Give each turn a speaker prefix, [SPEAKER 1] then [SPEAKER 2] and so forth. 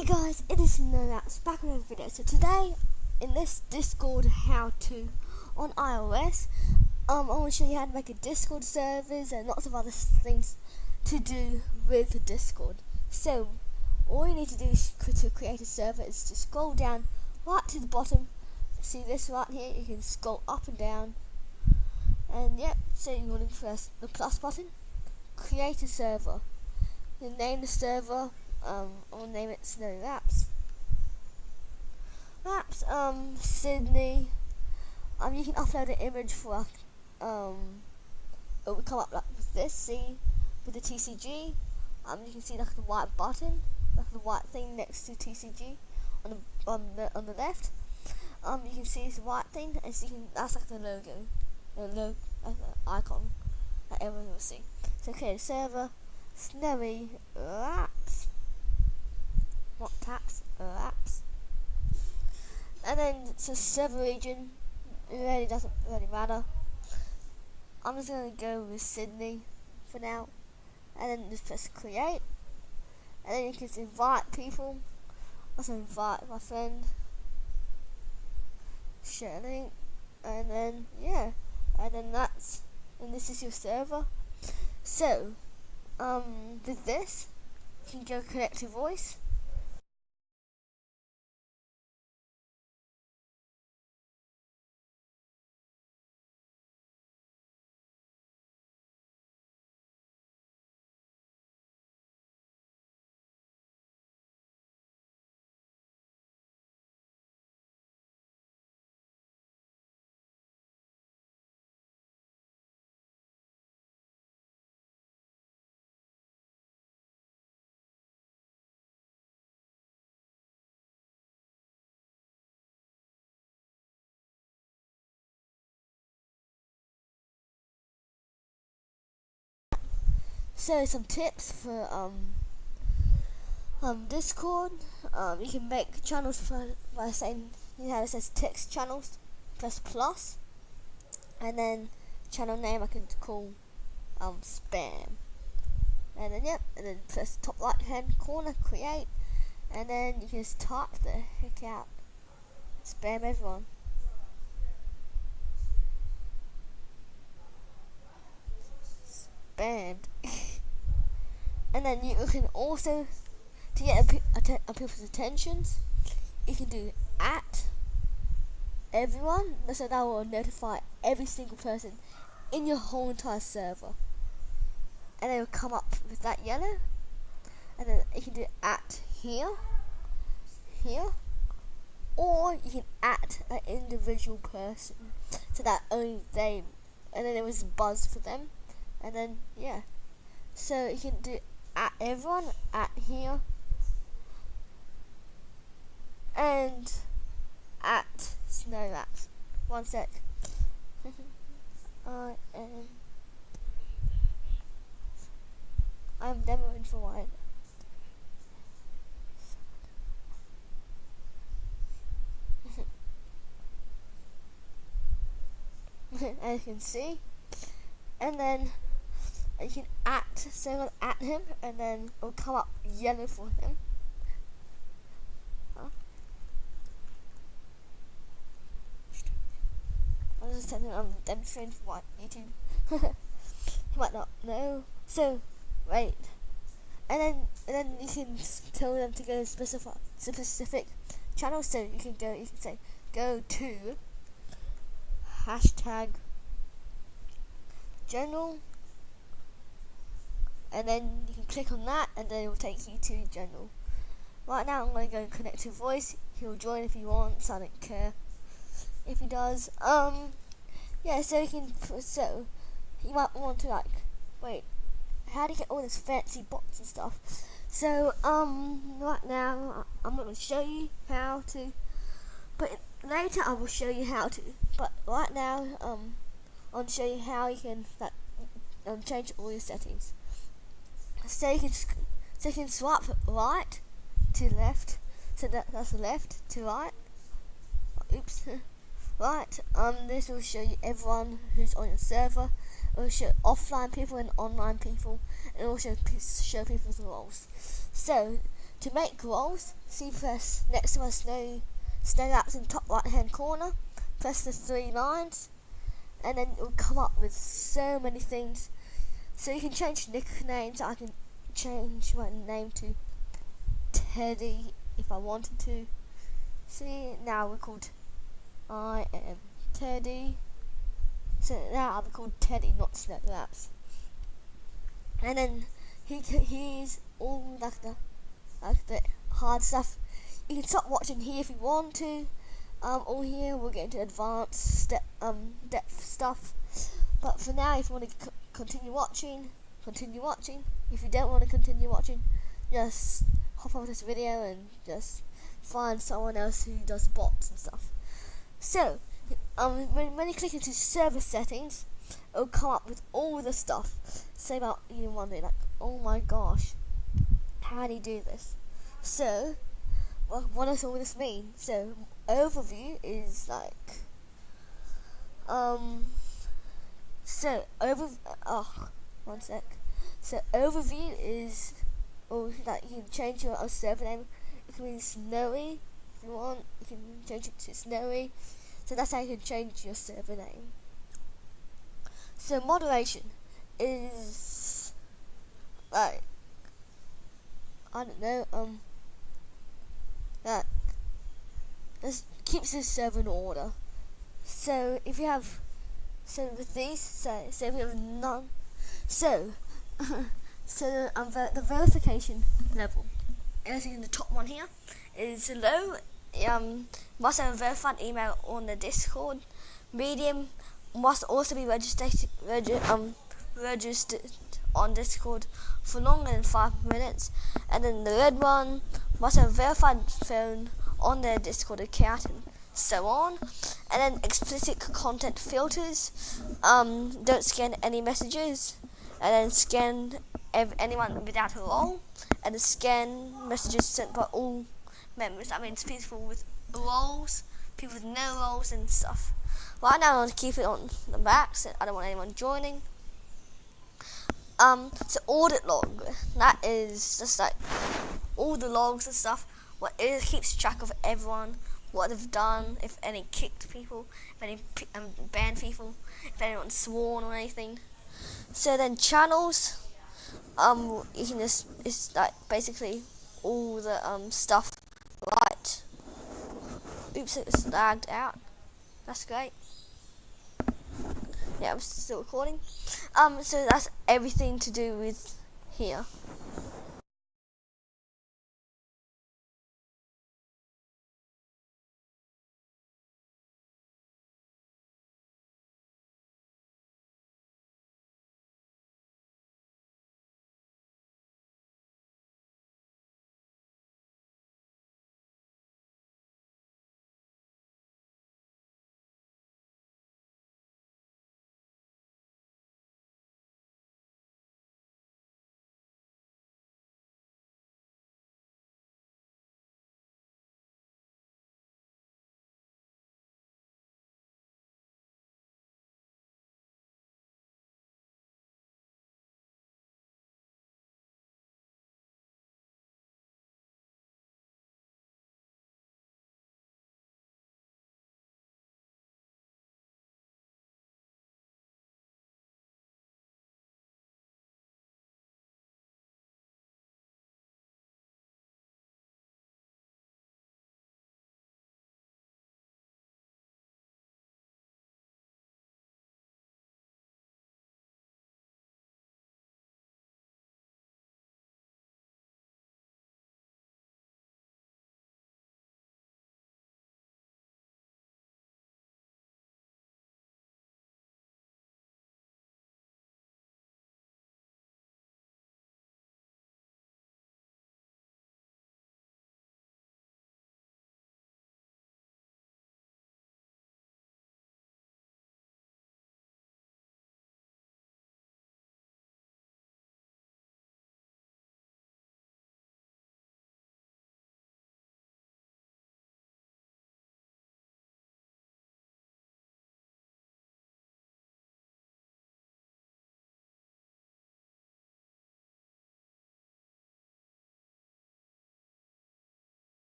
[SPEAKER 1] Hey guys, it is Nonaps back with another video. So today, in this Discord how-to on iOS, I want to show you how to make a Discord servers and lots of other things to do with the Discord. So, all you need to do to create a server is to scroll down right to the bottom. See this right here? You can scroll up and down. And yep, so you want to press the plus button, create a server. You name the server. I'll name it Snowy Laps. Sydney. You can upload an image for it will come up like this. See, with the TCG. You can see like the white button, like the white thing next to TCG on the left. You can see this white thing, and so that's like the logo, the icon that everyone will see. So create a server, Snowy Laps. Not taps, laps. And then so server region, it really doesn't really matter. I'm just gonna go with Sydney for now, and then just press create, and then you can invite people. Also invite my friend, share link, and then yeah, and then this is your server. So with this, you can go connect to voice. So some tips for Discord. You can make channels by saying, you know how it says text channels, press plus, and then channel name I can call spam, and then yep, and then press top right hand corner create, and then you can just type the heck out, spam everyone. Spammed. And then you can also, to get people's attentions, you can do at everyone, so that will notify every single person in your whole entire server, and it will come up with that yellow. And then you can do at here, or you can at an individual person, so that only they, and then it was buzz for them, and then yeah. So you can do at everyone, at here, and at Snowy Laps. One sec. I'm demoing for one. As you can see, and then you can say I'm at him, and then it'll come up yellow for him. I'm just telling him I'm demonstrating for what YouTube. He might not know. So wait, and then you can tell them to go specific channels. So you can say go to hashtag general. And then you can click on that, and then it will take you to general. Right now I'm going to go connect to voice. He'll join if he wants. I don't care if he does. Yeah. So you might want to wait. How do you get all this fancy bots and stuff? So right now I'm not going to show you how to, but later I will show you how to. But right now I'll show you how you can change all your settings. So you can swipe right to left, so that's left to right. Oops. Right. This will show you everyone who's on your server. It will show offline people and online people, and it will show people's roles. So To make roles, see press next to my snow apps in the top right hand corner, press the 3 lines, and then it will come up with so many things. So you can change nicknames. I can change my name to Teddy if I wanted to. See, now we're called I am Teddy. So now I'll be called Teddy, not Snowlaps. And then he's all like the hard stuff. You can stop watching here if you want to. All here we'll get into advanced depth stuff. But for now, if you want to continue watching. If you don't want to continue watching, just hop over this video and just find someone else who does bots and stuff. So, when you click into server settings, it'll come up with all the stuff. Say about you wondering like, oh my gosh, how do you do this? So, well, what does all this mean? So, overview is like, one sec. So overview is, like you can change your server name. It can be Snowy if you want. You can change it to Snowy. So that's how you can change your server name. So moderation is like, I don't know, that this keeps the server in order. So if you have, with these, so if you have none, the verification level, as in the top one here, is low. Must have a verified email on the Discord. Medium must also be registered on Discord for longer than 5 minutes, and then the red one must have a verified phone on their Discord account, and so on. And then explicit content filters, don't scan any messages, and then scan anyone without a role, and then scan messages sent by all members. That means people with roles, people with no roles and stuff. Right now I want to keep it on the max, I don't want anyone joining. So audit log, that is just like all the logs and stuff. What it keeps track of everyone, what they've done, if any kicked people, if any banned people, if anyone sworn or anything. So then channels, you can just, it's like basically all the stuff. Right. Oops, it's lagged out. That's great. Yeah, I'm still recording. So that's everything to do with here.